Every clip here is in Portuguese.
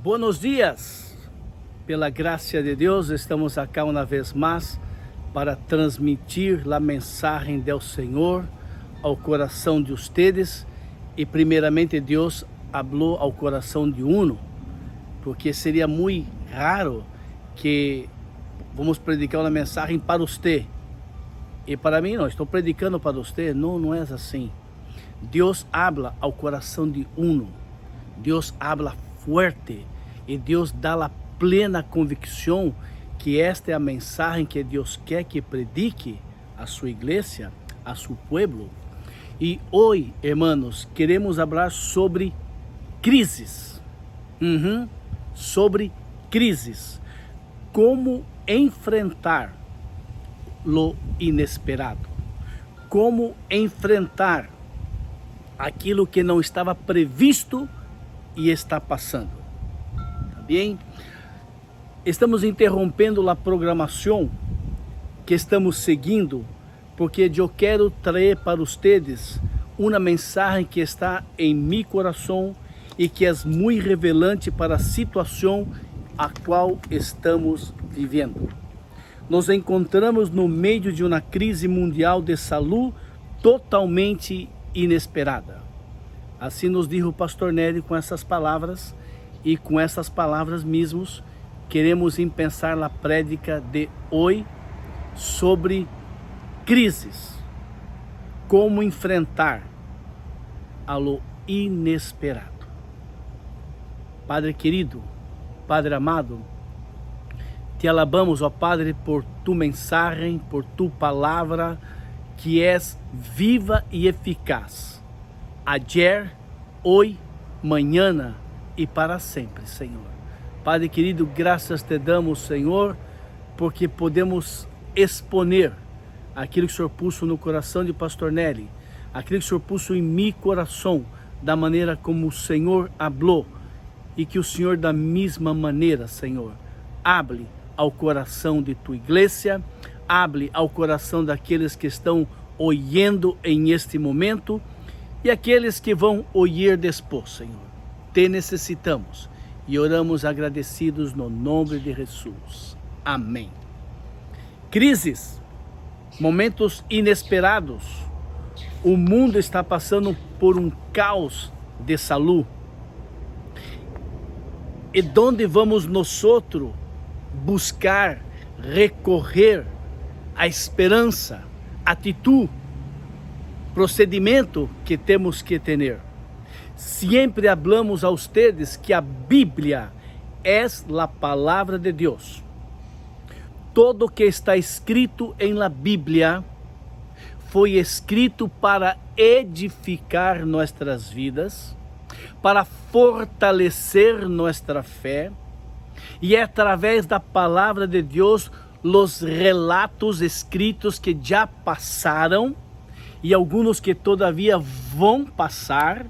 Buenos dias! Pela graça de Deus, estamos acá uma vez mais para transmitir a mensagem do Senhor ao coração de ustedes. E primeiramente Deus falou ao coração de uno, porque seria muito raro que vamos predicar uma mensagem para você e para mim não, estou predicando para você. Não é assim. Deus habla ao coração de uno, Deus habla fuerte e Deus dá a plena convicção que esta é a mensagem que Deus quer que predique a sua igreja, a seu povo. E hoje, hermanos, queremos falar sobre crises. Sobre crises. Como enfrentar lo inesperado. Como enfrentar aquilo que não estava previsto e está passando. Tá bem? Estamos interrompendo a programação que estamos seguindo, porque eu quero trazer para vocês uma mensagem que está em meu coração e que é muito revelante para a situação a qual estamos vivendo. Nos encontramos no meio de uma crise mundial de saúde totalmente inesperada. Assim nos dijo o pastor Nery com essas palavras, e com essas palavras mesmos queremos pensar a prédica de hoje sobre crises. Como enfrentar a lo inesperado. Padre querido, Padre amado, te alabamos, ó Padre, por tu mensagem, por tu palavra, que é viva e eficaz. Ayer, hoje, mañana e para sempre, Senhor. Padre querido, graças te damos, Senhor, porque podemos exponer aquilo que o Senhor pôs no coração de pastor Nery, aquilo que o Senhor pôs em meu coração, da maneira como o Senhor falou, e que o Senhor da mesma maneira, Senhor, hable ao coração de tua igreja, hable ao coração daqueles que estão ouvindo em este momento e aqueles que vão ouvir depois, Senhor. Te necessitamos e oramos agradecidos no nome de Jesus. Amém. Crises, momentos inesperados. O mundo está passando por um caos de saúde. E onde vamos nós buscar, recorrer à esperança, atitude, procedimento que temos que ter? Sempre hablamos a ustedes que a Bíblia é a palavra de Deus. Todo que está escrito em la Bíblia foi escrito para edificar nossas vidas, para fortalecer nossa fé, e é através da palavra de Deus, os relatos escritos que já passaram e alguns que todavia vão passar,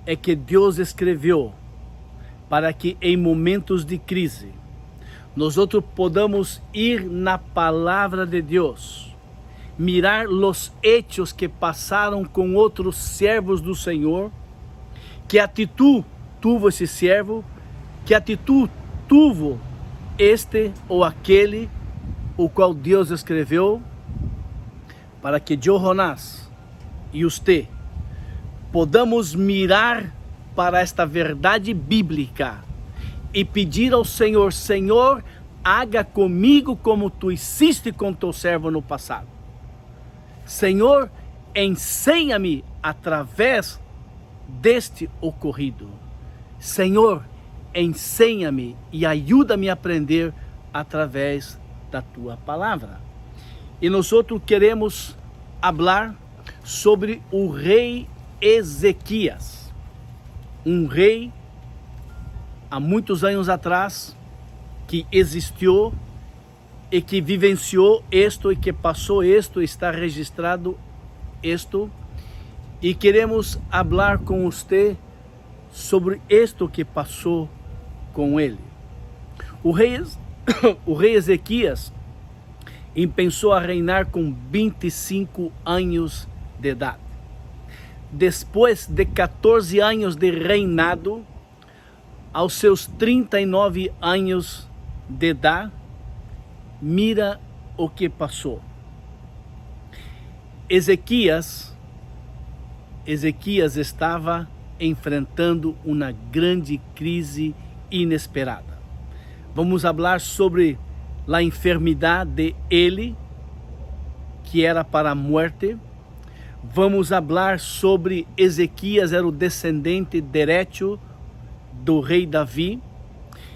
é que Deus escreveu para que em momentos de crise nós podamos ir na palavra de Deus, mirar os hechos que passaram com outros servos do Senhor, que atitude tuvo esse servo, que atitude tuvo este ou aquele, o qual Deus escreveu, para que eu, Jonás, e você podamos mirar para esta verdade bíblica e pedir ao Senhor: Senhor, haga comigo como tu hiciste com teu servo no passado. Senhor, ensina-me através deste ocorrido. Senhor, ensina-me e ajuda-me a aprender através da tua palavra. E nós queremos falar sobre o rei Ezequias, um rei há muitos anos atrás que existiu e que vivenciou isto e que passou isto, está registrado isto, e queremos falar com você sobre isto que passou com ele. O rei Ezequias começou a reinar com 25 anos de idade. Depois de 14 anos de reinado, aos seus 39 anos de idade, mira o que passou. Ezequias estava enfrentando uma grande crise inesperada. Vamos falar sobre a enfermidade de ele, que era para a morte. Vamos falar sobre Ezequias, era o descendente direto do rei Davi.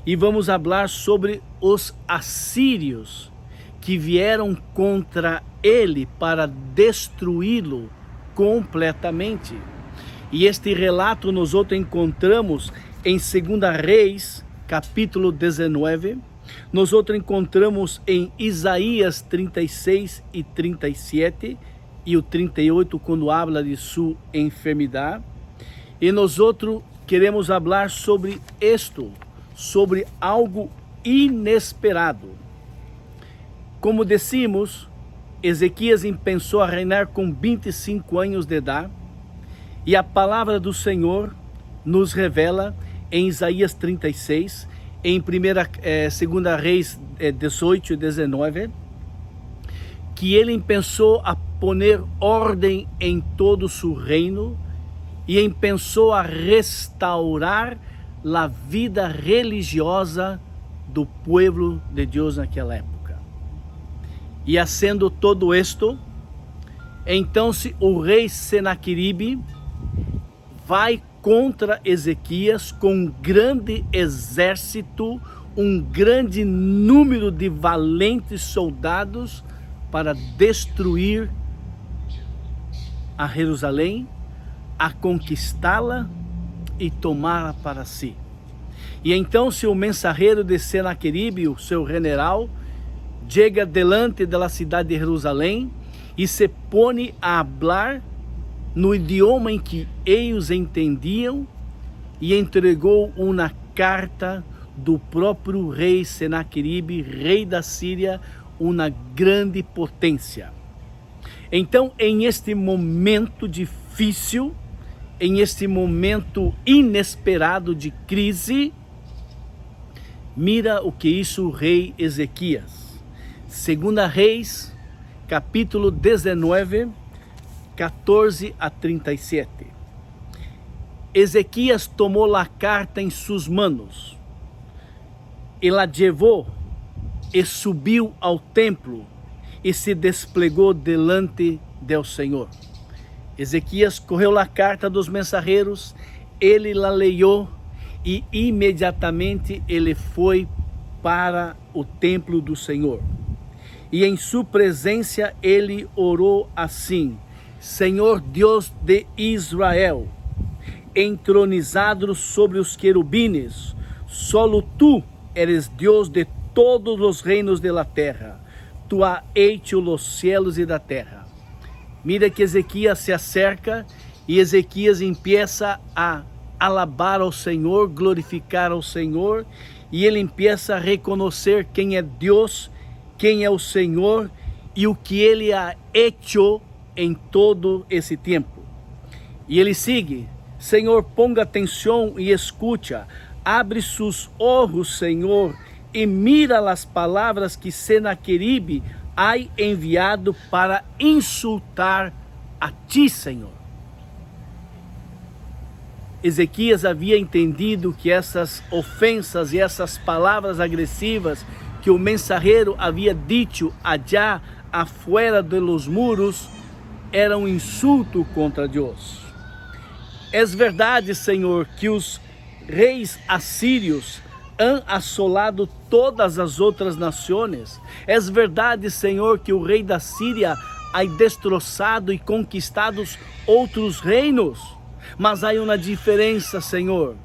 E vamos falar sobre os assírios que vieram contra ele para destruí-lo completamente. E este relato nós encontramos em 2 Reis, capítulo 19. Nós encontramos em Isaías 36 e 37 e o 38, quando habla de sua enfermidade. E nós queremos falar sobre isto, sobre algo inesperado. Como decimos, Ezequias começou a reinar com 25 anos de idade, e a palavra do Senhor nos revela em Isaías 36, em 2 Reis 18 e 19, que ele começou a poner ordem em todo o seu reino e começou a restaurar a vida religiosa do povo de Deus naquela época. E haciendo todo isto, então o rei Senaqueribe vai contra Ezequias com um grande exército, um grande número de valentes soldados para destruir a Jerusalém, a conquistá-la e tomá-la para si. E então o mensageiro de Senaqueribe, o seu general, chega delante da cidade de Jerusalém e se põe a falar no idioma em que eles entendiam, e entregou uma carta do próprio rei Senaqueribe, rei da Síria, uma grande potência. Então, em este momento difícil, em este momento inesperado de crise, mira o que hizo o rei Ezequias. 2 Reis, capítulo 19, 14 a 37. Ezequias tomou a carta em suas manos, e la levou e subiu ao templo e se desplegou delante do Senhor. Ezequias correu a carta dos mensageiros, ele la leu e imediatamente ele foi para o templo do Senhor. E em sua presença ele orou assim: Senhor Deus de Israel, entronizado sobre os querubines, solo tu eres Deus de todos os reinos de la terra. Tu has hecho los cielos e da terra. Mira que Ezequias se acerca e Ezequias empieza a alabar ao Senhor, glorificar ao Senhor, e ele empieza a reconhecer quem é Deus, quem é o Senhor e o que ele ha hecho em todo esse tempo. E ele sigue: Senhor, ponga atenção e escucha, abre seus olhos, Senhor, e mira as palavras que Senaqueribe ha enviado para insultar a ti, Senhor. Ezequias havia entendido que essas ofensas e essas palavras agressivas que o mensageiro havia dito allá afuera de los muros era um insulto contra Deus. É verdade, Senhor, que os reis assírios han assolado todas as outras nações. É verdade, Senhor, que o rei da Síria ha destroçado e conquistado outros reinos. Mas há uma diferença, Senhor.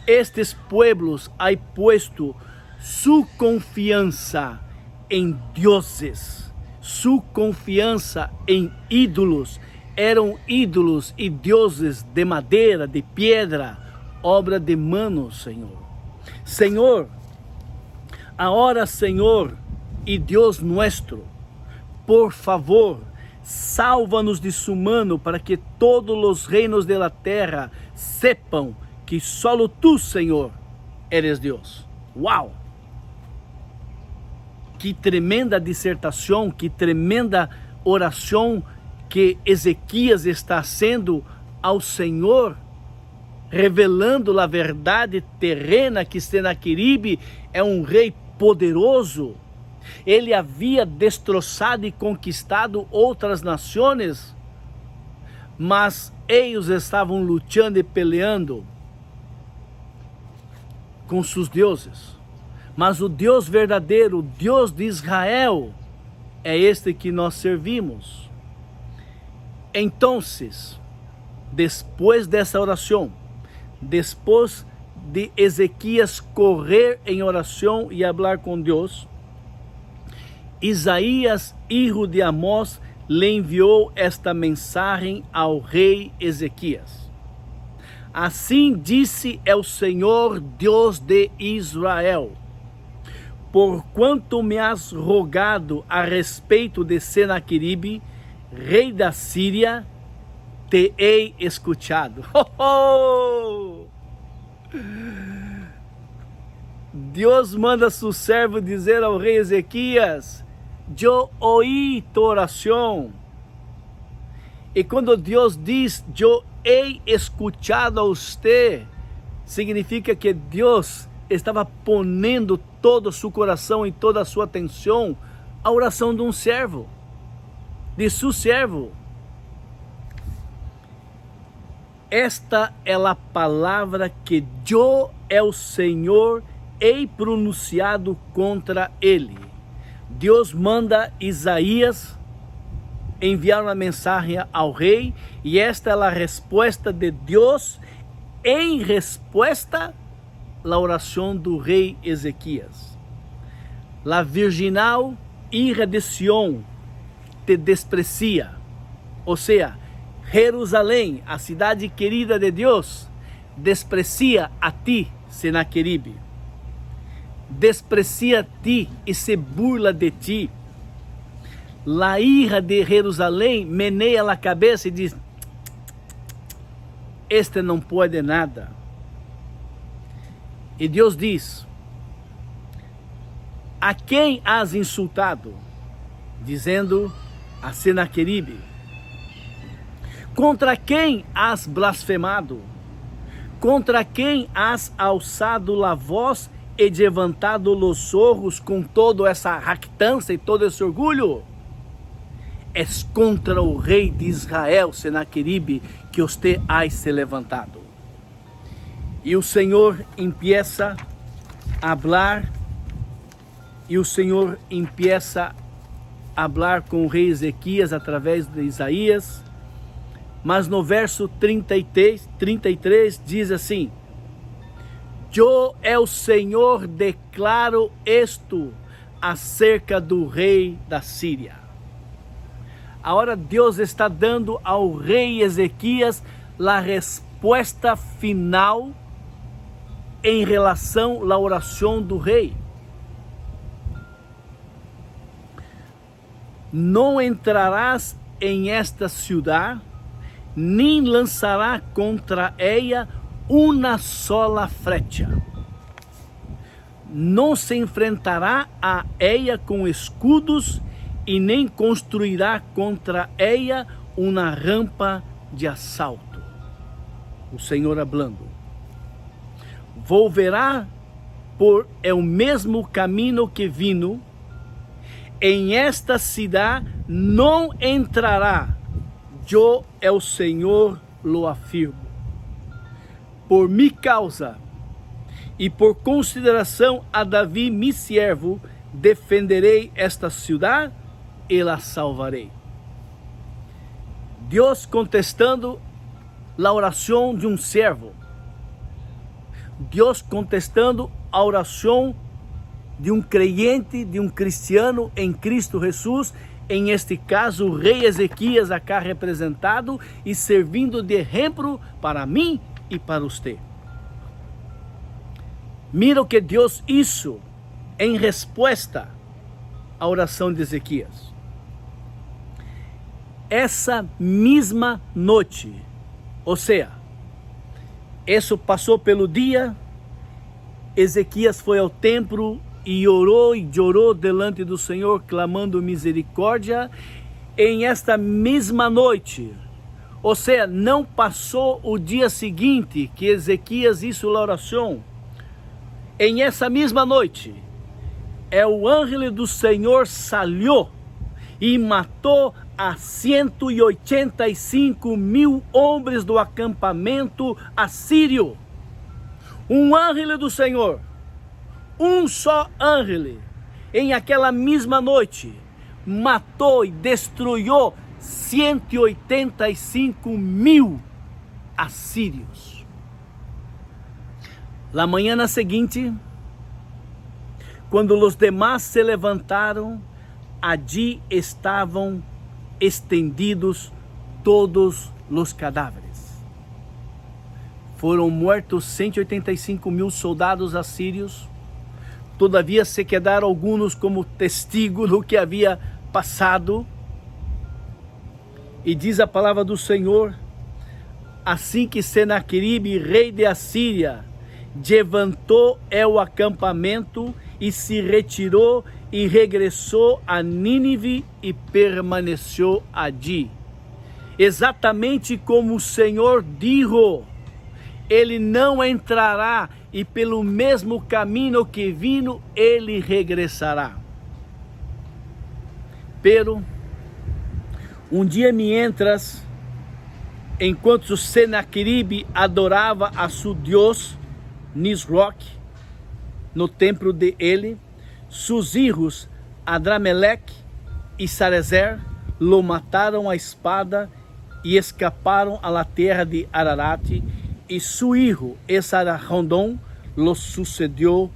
Estes pueblos ha puesto sua confiança em deuses, sua confiança em ídolos. Eram ídolos e deuses de madeira, de pedra, obra de manos, Senhor. Senhor, agora, Senhor e Deus nuestro, por favor, salva-nos de su mano, para que todos os reinos de la terra sepam que solo tu, Senhor, eres Deus. Uau! Que tremenda dissertação, que tremenda oração que Ezequias está fazendo ao Senhor, revelando a verdade terrena que Senaqueribe é um rei poderoso. Ele havia destroçado e conquistado outras nações, mas eles estavam lutando e peleando com seus deuses. Mas o Deus verdadeiro, o Deus de Israel, é este que nós servimos. Então, depois dessa oração, depois de Ezequias correr em oração e falar com Deus, Isaías, filho de Amós, lhe enviou esta mensagem ao rei Ezequias. Assim disse o Senhor, Deus de Israel: porquanto me has rogado a respeito de Senaqueribe, rei da Síria, te hei escuchado. Deus manda seu servo dizer ao rei Ezequias: eu ouí tua oração. E quando Deus diz, eu hei escuchado a você, significa que Deus estava ponendo todo o seu coração e toda a sua atenção à oração de um servo, de seu servo. Esta é a palavra que eu, o Senhor, hei pronunciado contra ele. Deus manda Isaías enviar uma mensagem ao rei, e esta é a resposta de Deus em resposta à oração do rei Ezequias. La virginal hija de Sión te desprecia, ou seja, Jerusalém, a cidade querida de Deus, desprecia a ti, Senaqueribe. Desprecia a ti e se burla de ti. La hija de Jerusalém meneia a cabeça e diz: este não pode nada. E Deus diz: a quem has insultado? Dizendo a Senaqueribe. Contra quem has blasfemado? Contra quem has alçado a voz e levantado os sorros com toda essa jactância e todo esse orgulho? És contra o rei de Israel, Senaqueribe, que você has se levantado. E o Senhor empieza a falar, com o rei Ezequias através de Isaías. Mas no verso 33 diz assim: eu, o Senhor, declaro isto acerca do rei da Síria. Agora Deus está dando ao rei Ezequias a resposta final em relação à oração do rei. Não entrarás em esta cidade, nem lançará contra ella uma sola flecha. Não se enfrentará a ella com escudos, e nem construirá contra ella uma rampa de assalto. O Senhor hablando. Volverá por el mesmo caminho que vino, em esta cidade não entrará. Eu, o Senhor, lo afirmo. Por minha causa e por consideração a Davi, mi servo, defenderei esta cidade e la salvarei. Deus contestando a oração de um servo. Deus contestando a oração de um creyente, de um cristiano em Cristo Jesus. Em este caso, o rei Ezequias acá representado e servindo de exemplo para mim e para você. Mira o que Deus hizo em resposta à oração de Ezequias. Essa mesma noite, ou seja, isso passou pelo dia, Ezequias foi ao templo e orou delante do Senhor, clamando misericórdia. Em esta mesma noite, ou seja, não passou o dia seguinte que Ezequias hizo a oração. Em essa mesma noite, o anjo do Senhor salió e matou a 185.000 homens do acampamento assírio. Um anjo do Senhor, um só anjo, em aquela mesma noite, matou e destruiu 185.000 assírios. Na manhã seguinte, quando os demais se levantaram, allí estavam estendidos todos os cadáveres. Foram mortos 185.000 soldados assírios. Todavia se quedaram alguns como testigo do que havia passado. E diz a palavra do Senhor: assim que Senaqueribe, rei de Assíria, levantou o acampamento e se retirou e regressou a Nínive e permaneceu allí. Exatamente como o Senhor disse, ele não entrará e pelo mesmo caminho que vino, ele regressará. Pero, um dia mientras, enquanto Senaqueribe adorava a seu Deus, Nisroch, no templo de ele, seus filhos Adrameleque e Sarezer lo mataram a espada e escaparam à terra de Ararat, e seu filho Esarhaddon lo sucedeu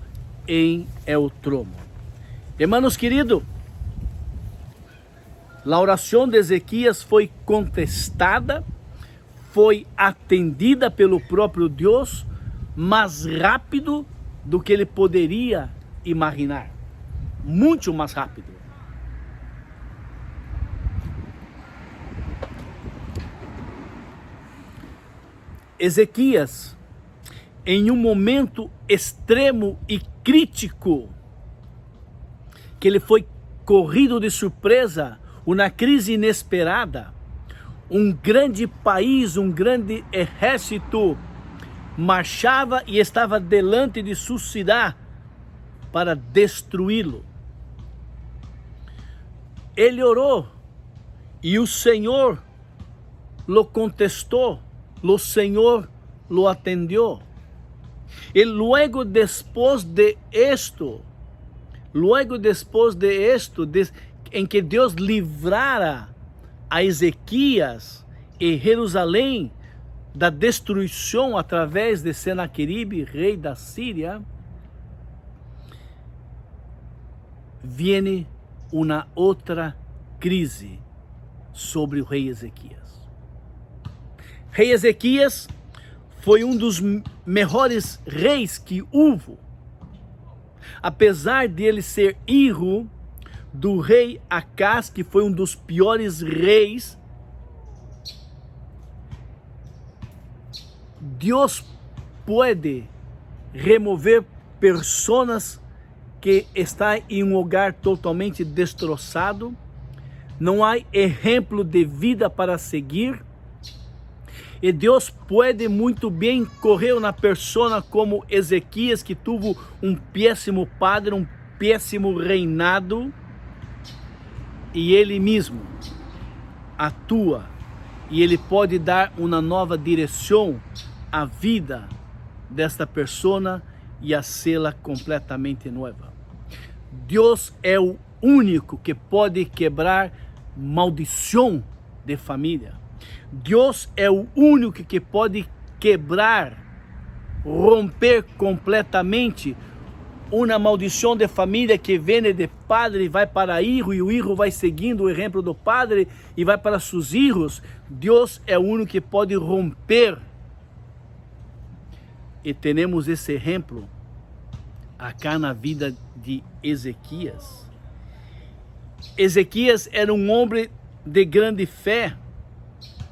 em el trono. Hermanos queridos, a oração de Ezequias foi contestada, foi atendida pelo próprio Deus, mais rápido do que ele poderia imaginar. Muito mais rápido. Ezequias, em um momento extremo e crítico, que ele foi corrido de surpresa, uma crise inesperada, um grande país, um grande exército marchava e estava delante de sua cidade para destruí-lo. Ele orou e o Senhor lo contestou, o Senhor lo atendeu. E luego después de esto, em que Deus livrara a Ezequias e Jerusalém da destruição através de Senaqueribe, rei da Síria, viene uma outra crise sobre o rei Ezequias. Rei Ezequias foi um dos melhores reis que houve. Apesar de ele ser filho do rei Acaz, que foi um dos piores reis, Deus pode remover pessoas que estão em um lugar totalmente destroçado, não há exemplo de vida para seguir, e Deus pode muito bem correr uma pessoa como Ezequias, que teve um péssimo padre, um péssimo reinado, e ele mesmo atua, e ele pode dar uma nova direção à vida desta pessoa e hacê-la completamente nova. Deus é o único que pode quebrar maldição de família. Deus é o único que pode quebrar, romper completamente uma maldição de família que vem de padre e vai para filho, e o filho vai seguindo o exemplo do padre e vai para seus filhos. Deus é o único que pode romper. E temos esse exemplo acá na vida de Ezequias. Ezequias era um homem de grande fé.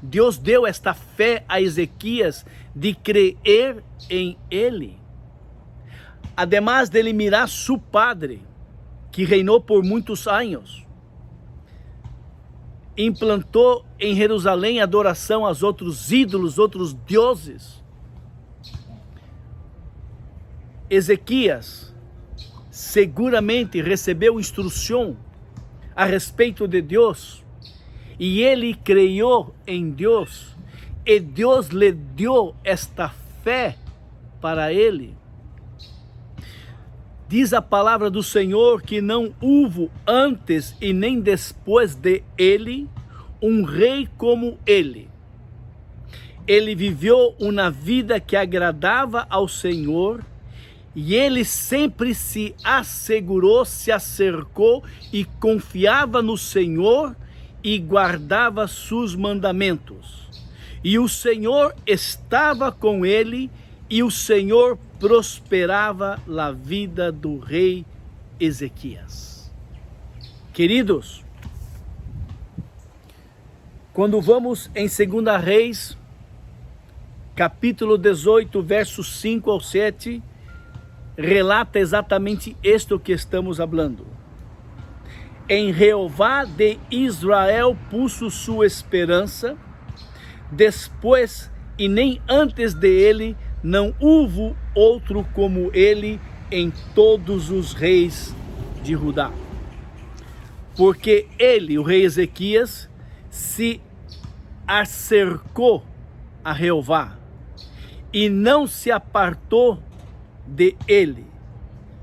Deus deu esta fé a Ezequias de crer em ele. además de eliminar su padre, que reinou por muitos anos, implantou em Jerusalém adoração aos outros ídolos, outros deuses. Ezequias seguramente recebeu instrução a respeito de Deus, e ele creu em Deus, e Deus lhe deu esta fé para ele. Diz a palavra do Senhor que não houve antes e nem depois de ele um rei como ele. Ele viveu uma vida que agradava ao Senhor, e ele sempre se assegurou, se acercou e confiava no Senhor e guardava seus mandamentos. E o Senhor estava com ele, e o Senhor prosperava a vida do rei Ezequias. Queridos, quando vamos em 2 Reis, capítulo 18, versos 5 ao 7, relata exatamente isto que estamos falando. Em Jeová de Israel puso sua esperança, depois e nem antes de ele não houve outro como ele em todos os reis de Judá. Porque ele, o rei Ezequias, se acercou a Jeová e não se apartou de ele,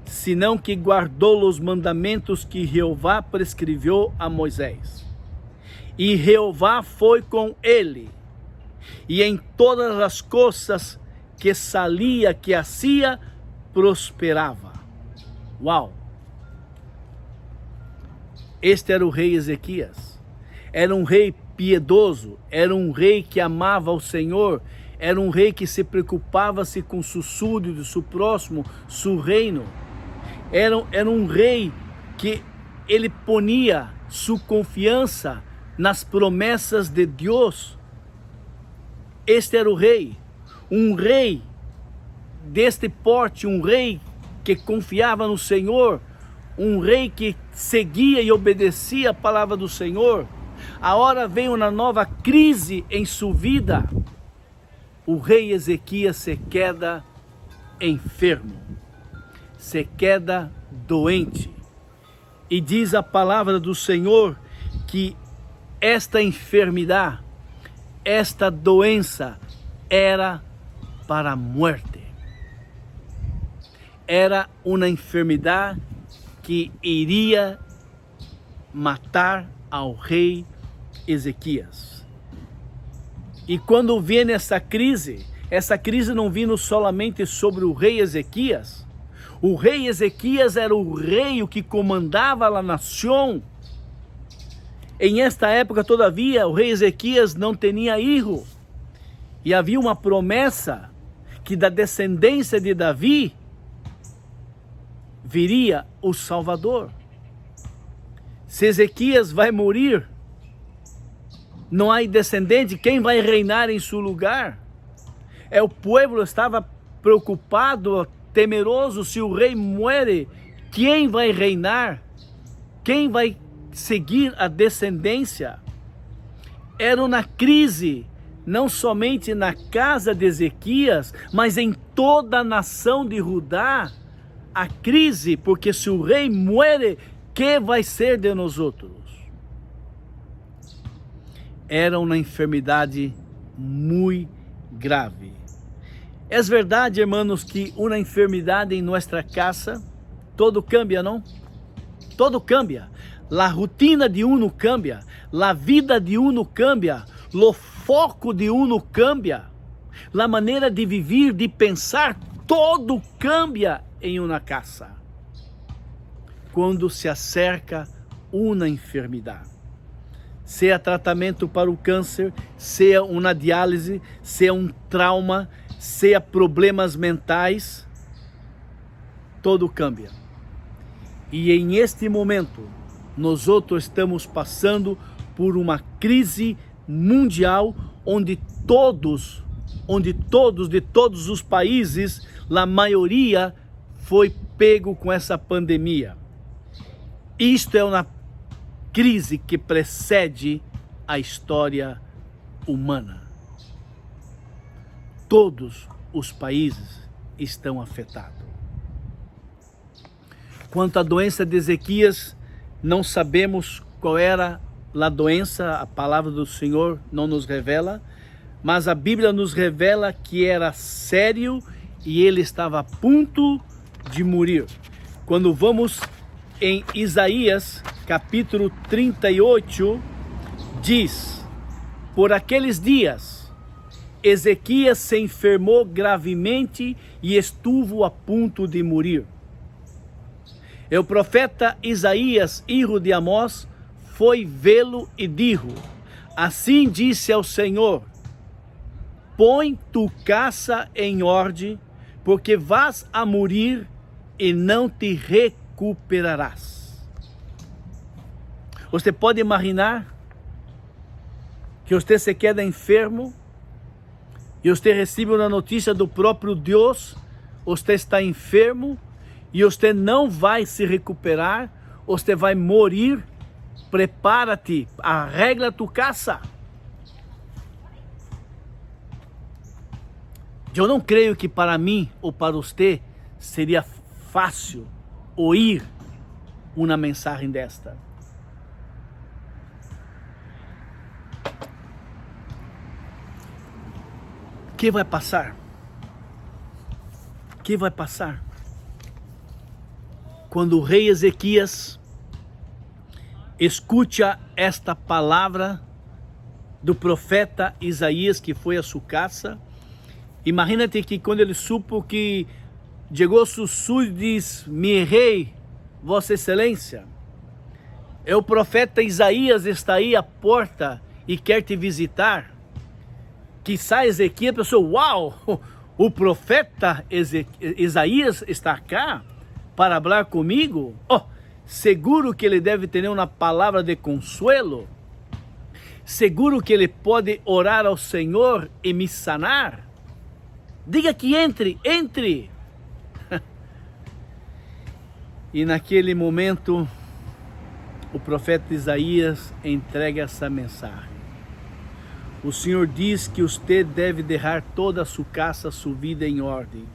senão que guardou os mandamentos que Jeová prescreveu a Moisés. E Jeová foi com ele, e em todas as coisas que salia, que hacía, prosperava. Uau! Este era o rei Ezequias. Era um rei piedoso, era um rei que amava o Senhor, era um rei que se preocupava-se com seu súdito, seu próximo, seu reino. Era um rei que ele ponia sua confiança nas promessas de Deus. Este era o rei, um rei deste porte, um rei que confiava no Senhor, um rei que seguia e obedecia a palavra do Senhor. A hora veio uma nova crise em sua vida. O rei Ezequias se queda enfermo, se queda doente. E diz a palavra do Senhor que esta enfermidade, esta doença era para a morte. Era uma enfermidade que iria matar ao rei Ezequias. E quando vem essa crise não vindo solamente sobre o rei Ezequias. O rei Ezequias era o rei que comandava a nação. Em esta época, todavia, o rei Ezequias não tinha filho. E havia uma promessa que da descendência de Davi viria o Salvador. Se Ezequias vai morrer, não há descendente, quem vai reinar em seu lugar? O povo estava preocupado, temeroso, se o rei morre, quem vai reinar? Quem vai seguir a descendência? Era uma crise, não somente na casa de Ezequias, mas em toda a nação de Judá. A crise, porque se o rei morre, que vai ser de nós outros? Era uma enfermidade muito grave. É verdade, irmãos, que uma enfermidade em nossa casa, todo cambia, não? Todo cambia. A rotina de uno cambia, a vida de uno cambia, o foco de uno cambia, a maneira de viver, de pensar, todo cambia em uma casa. Quando se acerca uma enfermidade, seja tratamento para o câncer, seja uma diálise, seja um trauma, seja problemas mentais, todo cambia. E em este momento, nós outros estamos passando por uma crise mundial, onde todos de todos os países, a maioria foi pego com essa pandemia. Isto é uma crise que precede a história humana. Todos os países estão afetados. Quanto à doença de Ezequias, não sabemos qual era a doença, a palavra do Senhor não nos revela, mas a Bíblia nos revela que era sério e ele estava a ponto de morrer. Quando vamos em Isaías, capítulo 38, diz: por aqueles dias, Ezequias se enfermou gravemente e estuvo a ponto de morrer. E o profeta Isaías, filho de Amós, foi vê-lo e disse: assim disse ao Senhor, põe tu casa em ordem, porque vas a morrer e não te recuperarás. Você pode imaginar que você se queda enfermo e você recebe uma notícia do próprio Deus, você está enfermo e você não vai se recuperar, você vai morrer. Prepara-te, arregla tu casa. Eu não creio que para mim ou para você seria fácil ouvir uma mensagem desta. O que vai passar? O que vai passar? Quando o rei Ezequias escuta esta palavra do profeta Isaías, que foi a sua casa, imagina-te que quando ele supo que chegou sus súditos, mi rei, vossa excelência, o profeta Isaías está aí à porta e quer te visitar. Quizá Ezequias pensou: uau, o profeta Isaías está cá para falar comigo? Oh, seguro que ele deve ter uma palavra de consuelo. Seguro que ele pode orar ao Senhor e me sanar. Diga que entre, entre. E naquele momento, o profeta Isaías entrega essa mensagem. O Senhor diz que você deve deixar toda a sua casa, sua vida em ordem,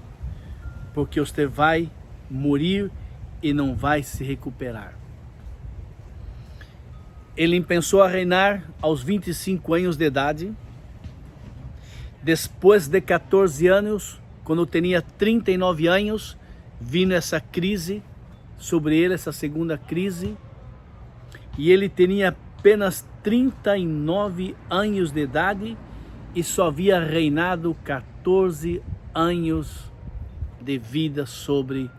porque você vai morrer e não vai se recuperar. Ele começou a reinar aos 25 anos de idade. Depois de 14 anos, quando tinha 39 anos, vindo essa crise sobre ele, essa segunda crise, e ele tinha apenas 39 anos de idade e só havia reinado 14 anos de vida sobre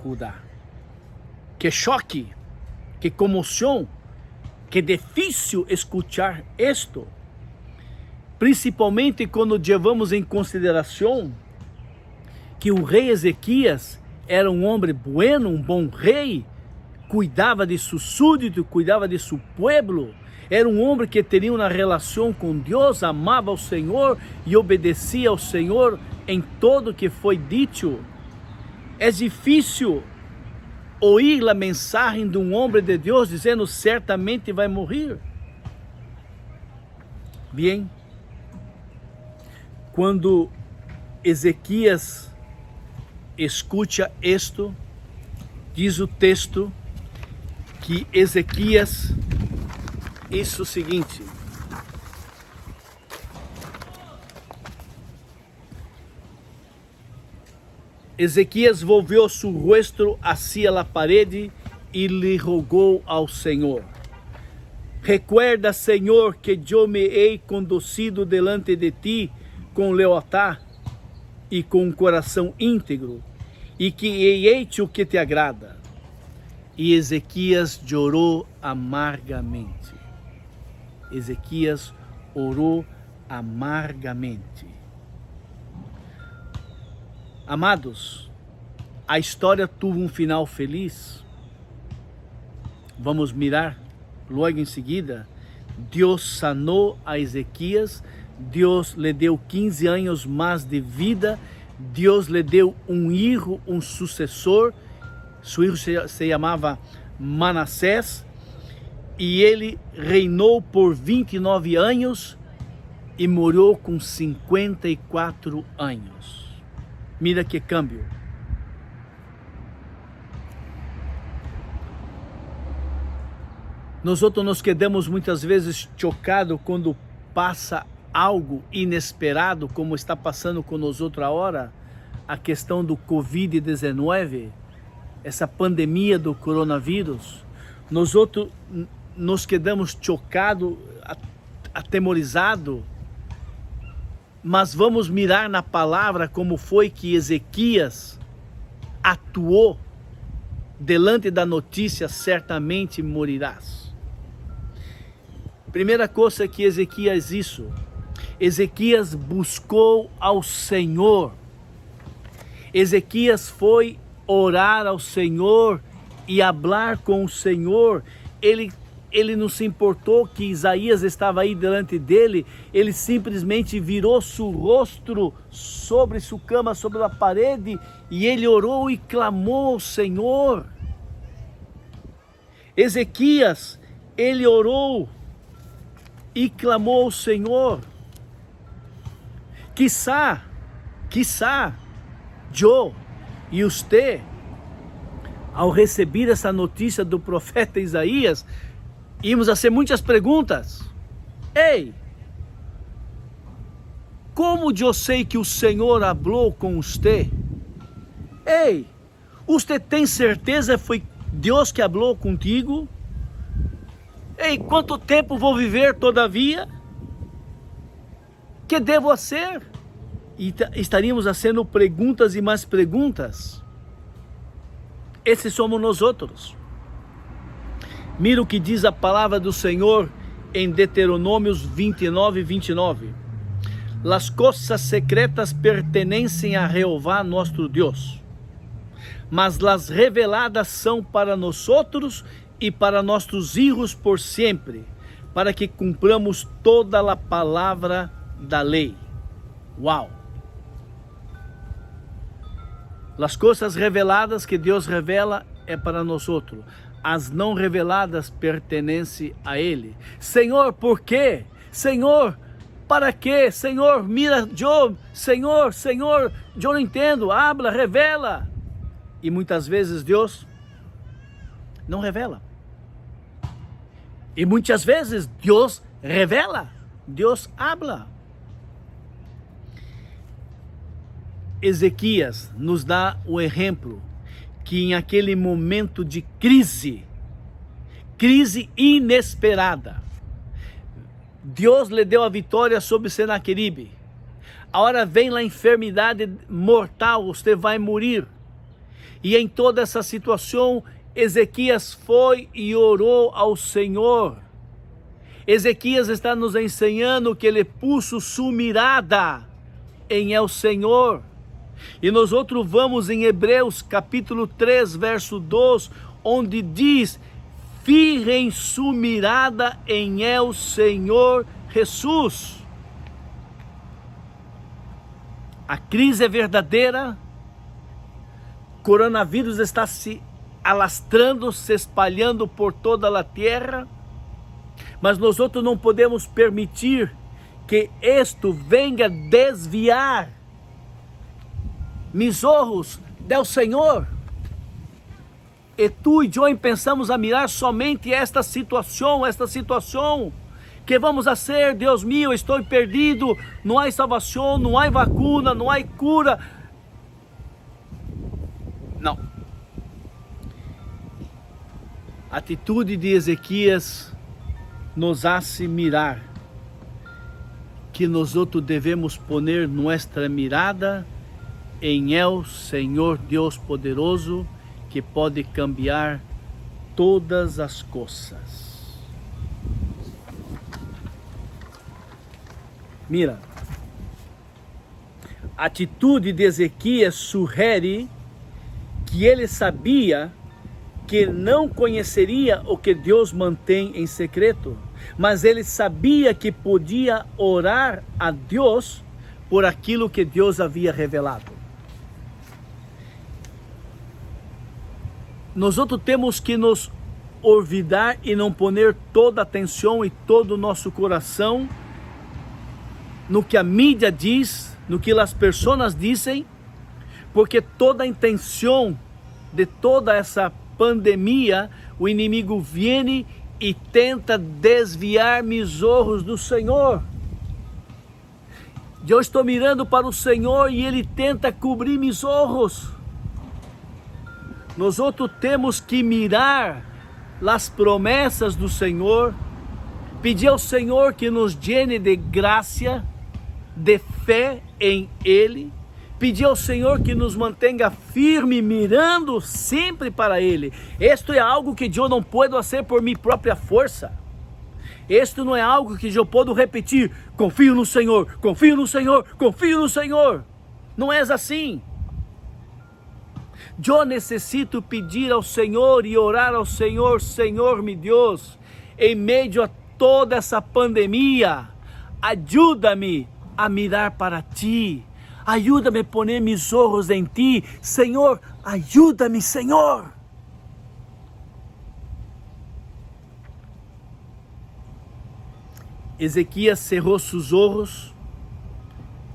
Judá. Que choque, que comoção, que difícil escutar isto, principalmente quando levamos em consideração que o rei Ezequias era um homem bueno, um bom rei, cuidava de seu súdito, cuidava de seu povo, era um homem que tinha uma relação com Deus, amava o Senhor e obedecia ao Senhor em tudo que foi dito. É difícil ouvir a mensagem de um homem de Deus dizendo certamente vai morrer. Bem, quando Ezequias escuta isto, diz o texto que Ezequias disse o seguinte: Ezequias volviu seu rosto hacia a parede e lhe rogou ao Senhor: recuerda, Senhor, que eu me hei conduzido delante de ti com lealdade e com um coração íntegro, e que hei hecho o que te agrada. E Ezequias chorou amargamente. Ezequias orou amargamente. Amados, a história teve um final feliz. Vamos mirar logo em seguida. Deus sanou a Ezequias, Deus lhe deu 15 anos mais de vida, Deus lhe deu um filho, um sucessor. Seu filho se chamava Manassés, e ele reinou por 29 anos e morreu com 54 anos. Mira que câmbio. Nós nos quedamos muitas vezes chocados quando passa algo inesperado, como está passando com nós agora, a questão do Covid-19, essa pandemia do coronavírus. Nós nos quedamos chocados, atemorizados, mas vamos mirar na palavra como foi que Ezequias atuou delante da notícia: certamente morirás. Primeira coisa que Ezequias buscou ao Senhor. Ezequias foi orar ao Senhor e falar com o Senhor. Ele não se importou que Isaías estava aí delante dele. Ele simplesmente virou seu rosto sobre sua cama, sobre a parede, e ele orou e clamou ao Senhor. Ezequias, ele orou e clamou ao Senhor. Quizá, eu e você, ao receber essa notícia do profeta Isaías, íamos a fazer muitas perguntas. Ei, como eu sei que o Senhor falou com você? Ei, você tem certeza que foi Deus que falou contigo? Ei, quanto tempo vou viver todavia? Que devo fazer? E estaríamos fazendo perguntas e mais perguntas. Esses somos nós outros. Mira o que diz a palavra do Senhor em Deuteronômios 29, 29. Las coisas secretas pertencem a Jeová nosso Deus, mas las reveladas são para nós outros e para nossos filhos por sempre, para que cumpramos toda a palavra da lei. Uau! As coisas reveladas que Deus revela é para nós outros. As não reveladas pertencem a Ele. Senhor, por quê? Senhor, para quê? Senhor, mira, Senhor, eu não entendo. Habla, revela. E muitas vezes Deus não revela. E muitas vezes Deus revela. Deus habla. Ezequias nos dá o exemplo que em aquele momento de crise inesperada, Deus lhe deu a vitória sobre Senaqueribe. Agora vem a enfermidade mortal, você vai morrer. E em toda essa situação, Ezequias foi e orou ao Senhor. Ezequias está nos ensinando que ele puso sua mirada em el Senhor. E nós vamos em Hebreus capítulo 3, verso 2, onde diz: fijem sua mirada em el Senhor Jesus. A crise é verdadeira, coronavírus está se alastrando, se espalhando por toda a terra, mas nós não podemos permitir que isto venha desviar mis olhos do Senhor. E tu e eu pensamos a mirar somente esta situação. Que vamos fazer? Deus meu, estou perdido, não há salvação, não há vacuna, não há cura. Não. A atitude de Ezequias nos hace mirar que nós devemos poner nossa mirada em el Senhor Deus poderoso, que pode cambiar todas as coisas. Mira, a atitude de Ezequias sugere que ele sabia que não conheceria o que Deus mantém em secreto, mas ele sabia que podia orar a Deus por aquilo que Deus havia revelado. nós temos que nos olvidar e não poner toda a atenção e todo o nosso coração no que a mídia diz, no que as pessoas dizem, porque toda a intenção de toda essa pandemia, o inimigo vem e tenta desviar meus olhos do Senhor. Eu estou mirando para o Senhor e Ele tenta cobrir meus olhos. Nós temos que mirar as promessas do Senhor, pedir ao Senhor que nos llene de graça, de fé em Ele, pedir ao Senhor que nos mantenha firme, mirando sempre para Ele. Isto é algo que eu não posso fazer por minha própria força. Isto não é algo que eu posso repetir: confio no Senhor, confio no Senhor, confio no Senhor. Não é assim. Eu necessito pedir ao Senhor e orar ao Senhor: Senhor, meu Deus, em meio a toda essa pandemia, ajuda-me a mirar para Ti. Ajuda-me a poner meus olhos em Ti. Senhor, ajuda-me, Senhor. Ezequias cerrou seus olhos,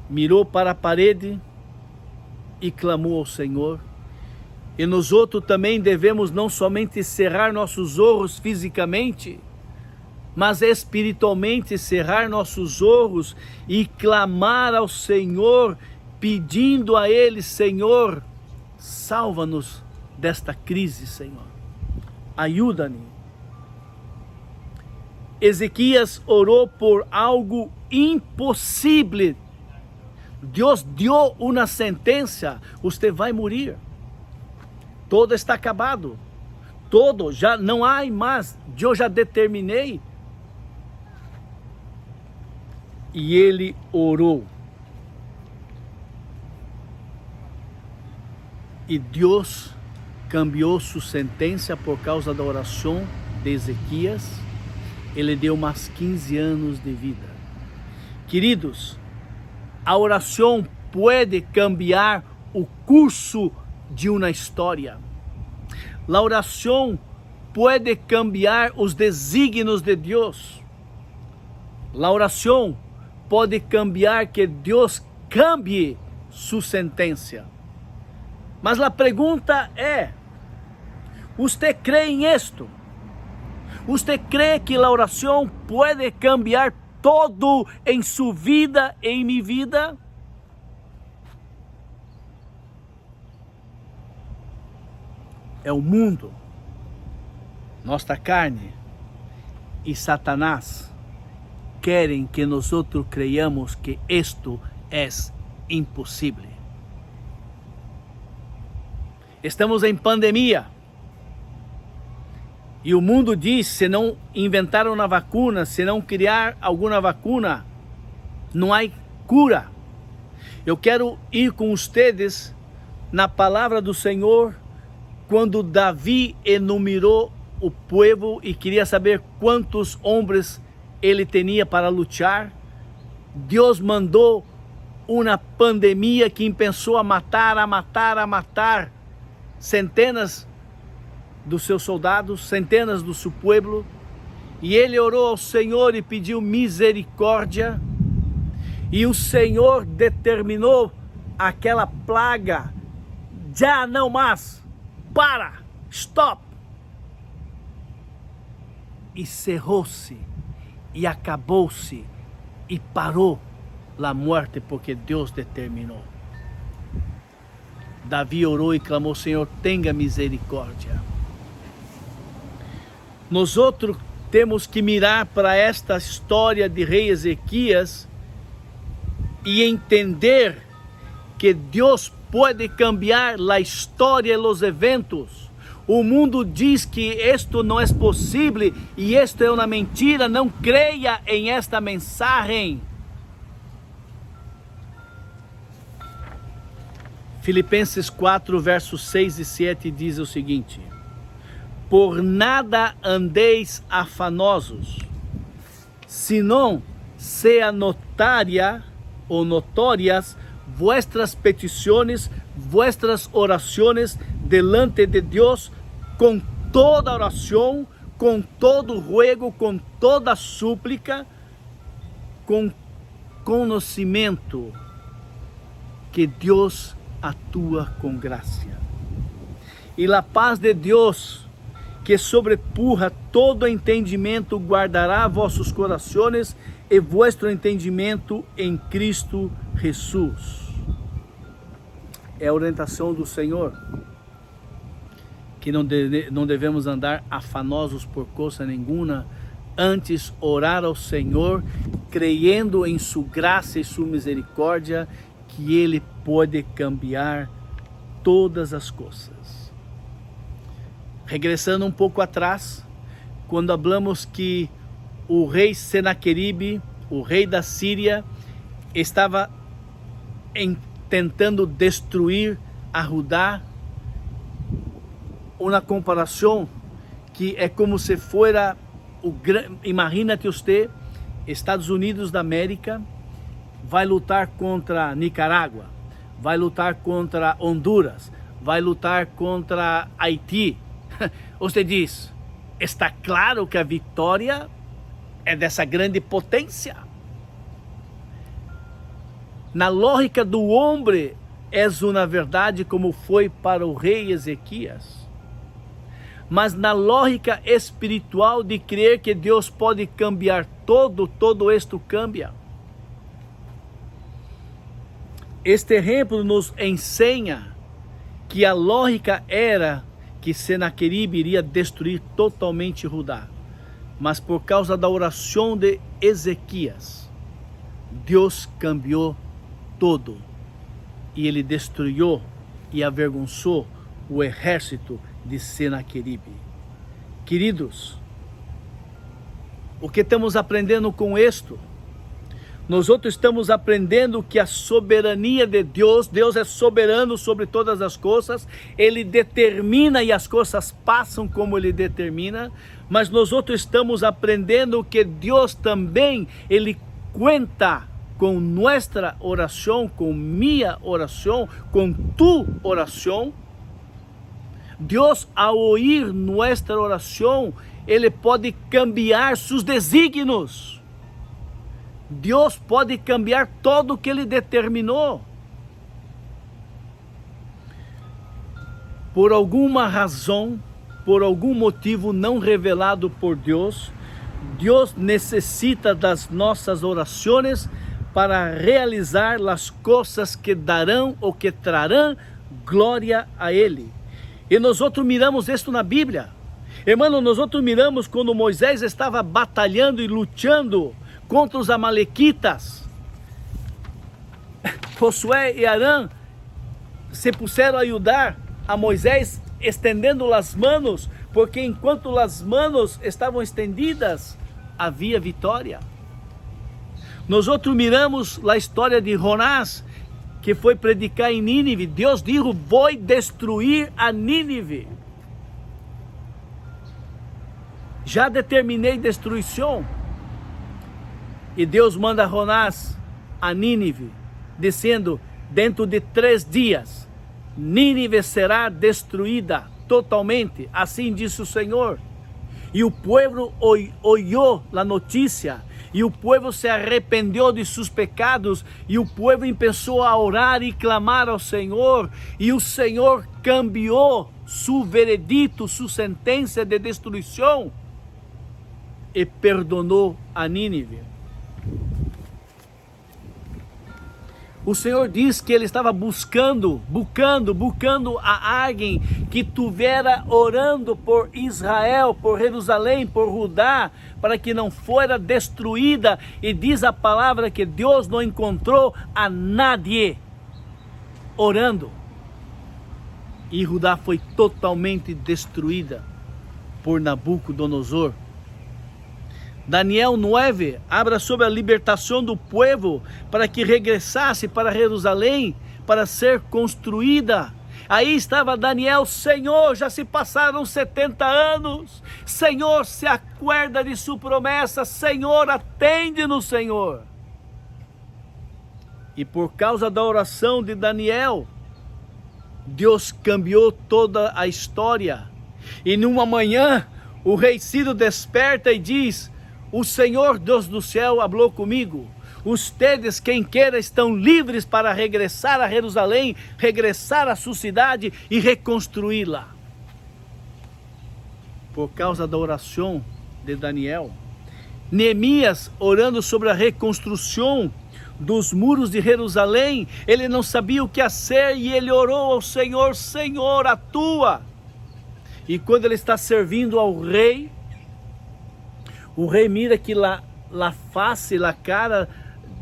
mirou para a parede e clamou ao Senhor. E nós também devemos não somente cerrar nossos olhos fisicamente, mas espiritualmente cerrar nossos olhos e clamar ao Senhor, pedindo a Ele: Senhor, salva-nos desta crise, Senhor, ajuda-me. Ezequias orou por algo impossível. Deus deu uma sentença: você vai morrer. Todo está acabado. Todo, já não há mais. Eu já determinei. E ele orou. E Deus cambiou sua sentença por causa da oração de Ezequias. Ele deu mais 15 anos de vida. Queridos, a oração pode cambiar o curso de uma história. A oração pode cambiar os desígnios de Deus. A oração pode cambiar que Deus cambie sua sentença. Mas a pergunta é: você crê em isto? Você crê que a oração pode cambiar todo em sua vida e em minha vida? É o mundo, nossa carne e Satanás querem que nós creiamos que isto é impossível. Estamos em pandemia. E o mundo diz: se não inventar uma vacuna, se não criar alguma vacuna, não há cura. Eu quero ir com vocês na palavra do Senhor, quando Davi enumerou o povo e queria saber quantos homens ele tinha para lutar. Deus mandou uma pandemia que começou a matar centenas dos seus soldados, centenas do seu povo, e ele orou ao Senhor e pediu misericórdia, e o Senhor determinou aquela plaga: já não mais, stop, e cerrou-se, e acabou-se, e parou a morte, porque Deus determinou. Davi orou e clamou: Senhor, tenha misericórdia. Nós temos que mirar para esta história de rei Ezequias e entender que Deus pode cambiar a história e os eventos. O mundo diz que isto não é possível e isto é uma mentira. Não creia em esta mensagem. Filipenses 4, versos 6 e 7 diz o seguinte: por nada andeis afanosos, senão seja notória ou notórias vossas petições, vossas orações delante de Deus com toda oração, com todo ruego, com toda súplica, com conhecimento, que Deus atua com graça. E a paz de Deus, que sobrepuja todo entendimento, guardará vossos corações e vuestro entendimento em Cristo Jesus. É a orientação do Senhor, que não devemos andar afanosos por coisa nenhuma, antes orar ao Senhor, creyendo em sua graça e sua misericórdia, que Ele pode cambiar todas as coisas. Regressando um pouco atrás, quando falamos que o rei Senaqueribe, o rei da Síria, estava tentando destruir a Judá, uma comparação que é como se fuera imagínate usted, Estados Unidos da América vai lutar contra Nicarágua, vai lutar contra Honduras, vai lutar contra Haiti. Você diz, está claro que a vitória é dessa grande potência. Na lógica do homem, é uma verdade como foi para o rei Ezequias. Mas na lógica espiritual de crer que Deus pode cambiar todo isto cambia. Este exemplo nos ensina que a lógica era que Senaqueribe iria destruir totalmente Judá. Mas por causa da oração de Ezequias, Deus cambiou todo. E ele destruiu e avergonçou o exército de Senaqueribe. Queridos, o que estamos aprendendo com isto? Nós outros estamos aprendendo que a soberania de Deus, Deus é soberano sobre todas as coisas, Ele determina e as coisas passam como Ele determina, mas nós outros estamos aprendendo que Deus também, Ele conta com nossa oração, com minha oração, com tu oração. Deus, ao ouvir nossa oração, Ele pode cambiar seus desígnios. Deus pode cambiar tudo o que Ele determinou. Por alguma razão, por algum motivo não revelado por Deus, Deus necessita das nossas orações para realizar as coisas que darão ou que trarão glória a Ele. E nós outros miramos isto na Bíblia. Irmão, nós outros miramos quando Moisés estava batalhando e lutando contra os amalequitas. Josué e Arão se puseram a ajudar a Moisés estendendo as manos, porque enquanto as manos estavam estendidas, havia vitória. Nós outros miramos a história de Jonás, que foi predicar em Nínive. Deus disse, vou destruir a Nínive. Já determinei destruição. E Deus manda Jonás a Nínive, dizendo, dentro de 3 dias, Nínive será destruída totalmente, assim disse o Senhor. E o povo ouviu a notícia, e o povo se arrependeu de seus pecados, e o povo começou a orar e clamar ao Senhor, e o Senhor cambiou seu veredito, sua sentença de destruição, e perdonou a Nínive. O Senhor diz que Ele estava buscando a alguém que tivera orando por Israel, por Jerusalém, por Judá, para que não fora destruída. E diz a palavra que Deus não encontrou a nadie orando. E Judá foi totalmente destruída por Nabucodonosor. Daniel 9 habla sobre a libertação do povo para que regressasse para Jerusalém para ser construída. Aí estava Daniel, Senhor, já se passaram 70 anos, Senhor, se acuerda de sua promessa, Senhor, atende-nos, Senhor. E por causa da oração de Daniel, Deus cambiou toda a história. E numa manhã, o rei Ciro desperta e diz: o Senhor Deus do céu falou comigo. Ustedes, quem queira, estão livres para regressar a Jerusalém, regressar à sua cidade e reconstruí-la. Por causa da oração de Daniel, Neemias, orando sobre a reconstrução dos muros de Jerusalém, ele não sabia o que fazer e ele orou ao Senhor: Senhor, atua. E quando ele está servindo ao rei, o rei mira que a face, a cara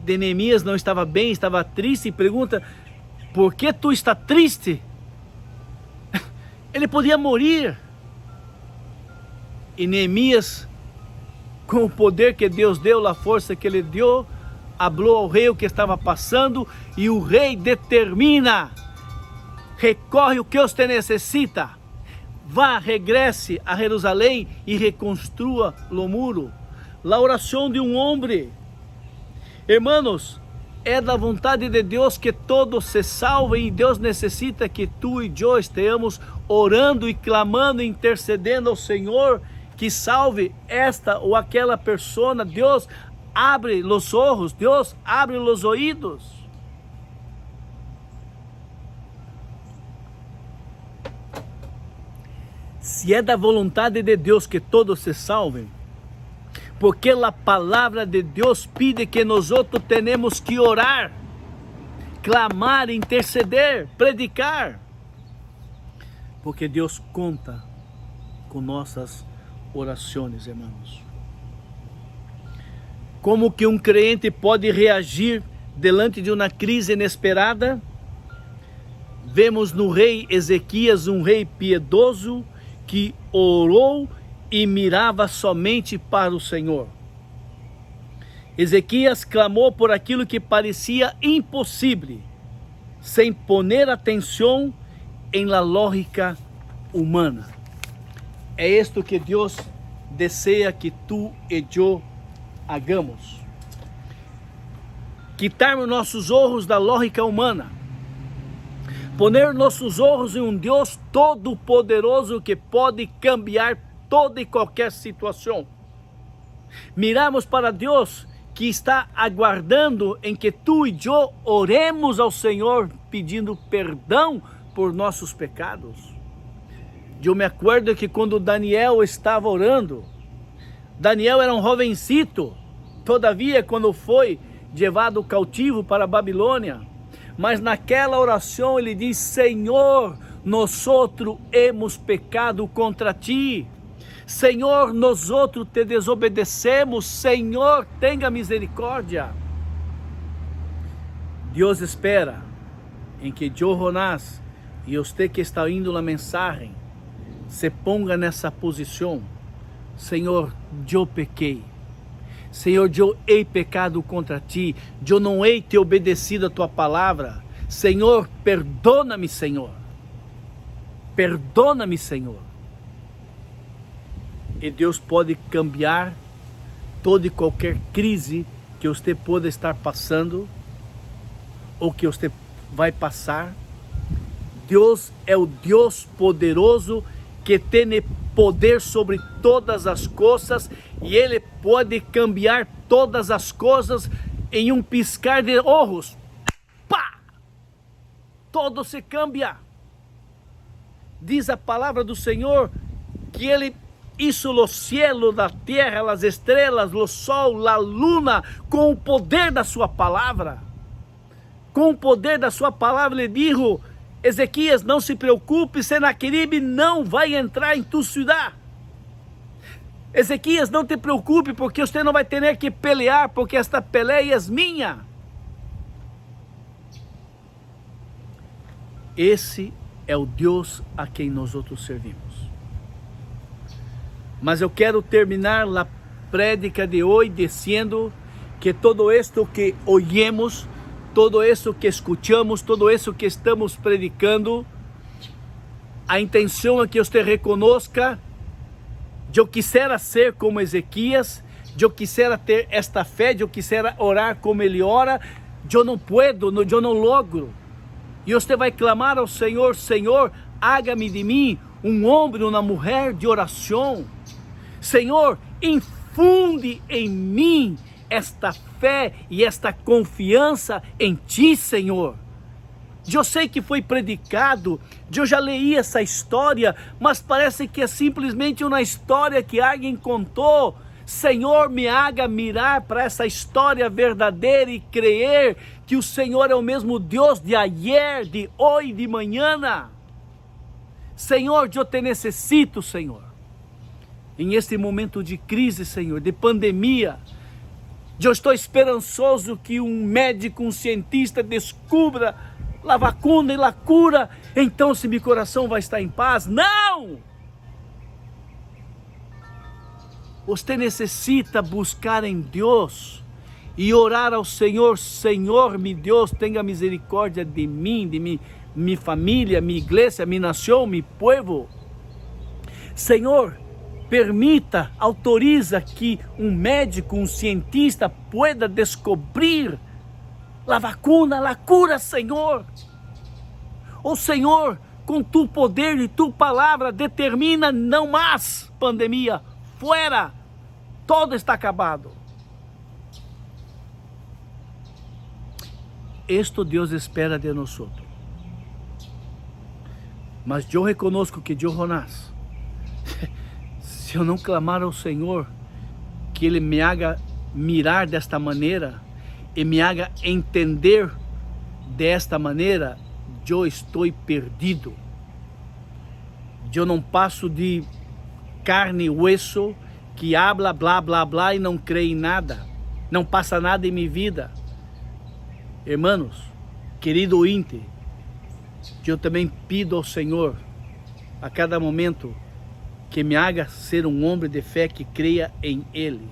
de Neemias não estava bem, estava triste, e pergunta: por que tu está triste? Ele podia morir. E Neemias, com o poder que Deus deu, a força que ele deu, falou ao rei o que estava passando, e o rei determina: recorre o que você necessita, vá, regresse a Jerusalém e reconstrua o muro. A oração de um homem, hermanos, é da vontade de Deus que todos se salvem, e Deus necessita que tu e eu estejamos orando e clamando, intercedendo ao Senhor que salve esta ou aquela pessoa. Deus abre os olhos, Deus abre os ouvidos. Se é da vontade de Deus que todos se salvem, porque a palavra de Deus pede que nós outros tenemos que orar, clamar, interceder, predicar, porque Deus conta com nossas orações, irmãos. Como que um crente pode reagir diante de uma crise inesperada? Vemos no rei Ezequias um rei piedoso que orou e mirava somente para o Senhor. Ezequias clamou por aquilo que parecia impossível, sem poner atenção em la lógica humana. É isto que Deus deseja que tu e eu hagamos. Quitarmos nossos olhos da lógica humana, poner nossos olhos em um Deus todo-poderoso que pode cambiar toda e qualquer situação. Miramos para Deus que está aguardando em que tu e eu oremos ao Senhor pedindo perdão por nossos pecados. Eu me acordo que quando Daniel estava orando, Daniel era um jovencito, todavia quando foi levado cautivo para a Babilônia, mas naquela oração ele diz: Senhor, nós outros hemos pecado contra ti. Senhor, nós outros te desobedecemos. Senhor, tenha misericórdia. Deus espera em que eu, Jonás, e você que está indo na mensagem, se ponga nessa posição. Senhor, eu pequei. Senhor, eu hei pecado contra ti. Eu não hei te obedecido a tua palavra. Senhor, perdona-me, Senhor. Perdona-me, Senhor. E Deus pode cambiar toda e qualquer crise que você pode estar passando, ou que você vai passar. Deus é o Deus poderoso que tem poder sobre todas as coisas, e Ele pode cambiar todas as coisas em um piscar de olhos. Pá! Todo se cambia. Diz a palavra do Senhor que Ele hizo o cielo, a terra, as estrelas, o sol, a luna, com o poder da sua palavra. Com o poder da sua palavra Ele dijo: Ezequias, não se preocupe, Senaqueribe não vai entrar em tu cidade. Ezequias, não te preocupe, porque você não vai ter que pelear, porque esta peleia é minha. Esse é o Deus a quem nós outros servimos. Mas eu quero terminar a prédica de hoje dizendo que todo isto que ouvimos, todo isso que escutamos, todo isso que estamos predicando, a intenção é que você reconozca: eu quisera ser como Ezequias, eu quisera ter esta fé, eu quisera orar como ele ora, eu não puedo, eu não logro. E você vai clamar ao Senhor: Senhor, haga-me de mim um homem ou uma mulher de oração. Senhor, infunde em mim esta fé e esta confiança em Ti, Senhor. Eu sei que foi predicado, eu já li essa história, mas parece que é simplesmente uma história que alguém contou. Senhor, me haga mirar para essa história verdadeira e crer que o Senhor é o mesmo Deus de ayer, de hoje e de manhã. Senhor, eu te necessito, Senhor. Em este momento de crise, Senhor, de pandemia, eu estou esperançoso que um médico, um cientista descubra a vacuna e a cura, então se meu coração vai estar em paz. Não! Você necessita buscar em Deus e orar ao Senhor: Senhor, meu Deus, tenha misericórdia de mim, de minha família, minha igreja, minha nação, meu povo. Senhor, permita, autoriza que um médico, um cientista pueda descobrir a vacuna, a cura, Senhor. O Senhor, com tu poder e tu palavra, determina: não mais pandemia, fuera, todo está acabado. Esto Deus espera de nós. Mas eu reconozco que eu, Jonás, se eu não clamar ao Senhor, que Ele me haga mirar desta maneira e me haga entender desta maneira, eu estou perdido. Eu não passo de carne e hueso que habla blá blá blá e não crê em nada, não passa nada em minha vida. Hermanos, querido ouvinte, eu também pido ao Senhor a cada momento que me haga ser um homem de fé que creia em Ele,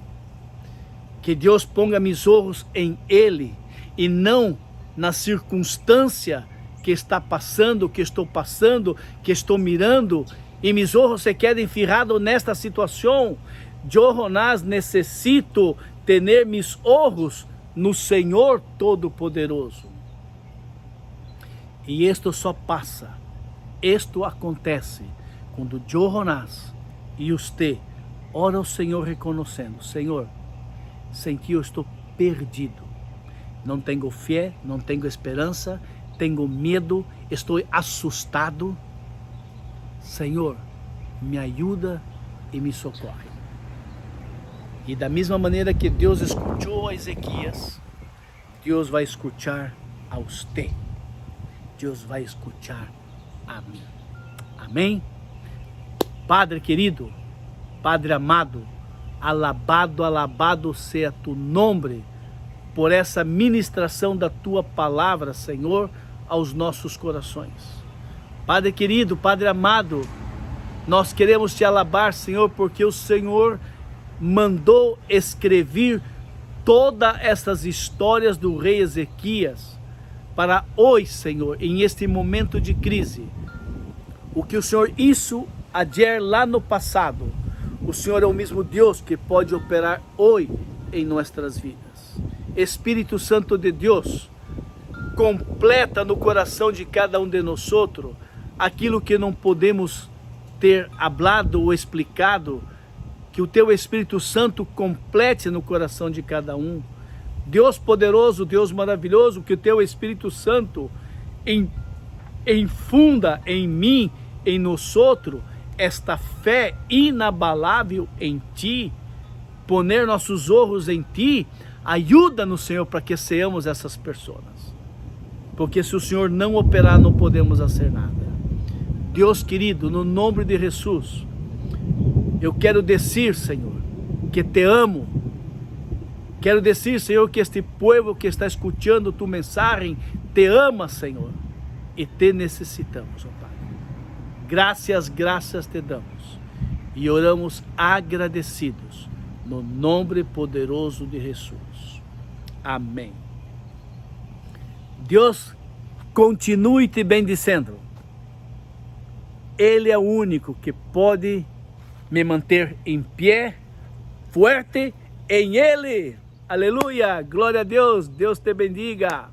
que Deus ponga meus olhos em Ele e não na circunstância que está passando, que estou passando, que estou mirando, e meus olhos se quedem firrados nesta situação. Eu, Jonás, necessito ter meus olhos no Senhor Todo-Poderoso. E isto só passa, isto acontece quando eu, Jonás, e você ora ao Senhor reconhecendo: Senhor, sem Ti eu estou perdido, não tenho fé, não tenho esperança, tenho medo, estou assustado. Senhor, me ajuda e me socorre. E da mesma maneira que Deus escutou a Ezequias, Deus vai escutar a você. Deus vai escutar a mim. Amém? Padre querido, Padre amado, alabado, alabado seja tu nome por essa ministração da tua palavra, Senhor, aos nossos corações. Padre querido, Padre amado, nós queremos te alabar, Senhor, porque o Senhor mandou escrever todas essas histórias do rei Ezequias para hoje, Senhor, em este momento de crise. O que o Senhor hizo ayer lá no passado, o Senhor é o mesmo Deus que pode operar hoje em nossas vidas. Espírito Santo de Deus, completa no coração de cada um de nós aquilo que não podemos ter hablado ou explicado, que o Teu Espírito Santo complete no coração de cada um. Deus poderoso, Deus maravilhoso, que o Teu Espírito Santo infunda em mim, em nós esta fé inabalável em Ti, poner nossos olhos em Ti. Ajuda-nos, Senhor, para que sejamos essas pessoas, porque se o Senhor não operar, não podemos fazer nada. Deus querido, no nome de Jesus, eu quero dizer, Senhor, que te amo. Quero dizer, Senhor, que este povo que está escutando tu mensagem te ama, Senhor, e te necessitamos, ó Pai. Graças te damos e oramos agradecidos no nome poderoso de Jesus. Amém. Deus continue te bendizendo. Ele é o único que pode me manter em pé, forte em Ele. Aleluia, glória a Deus, Deus te bendiga.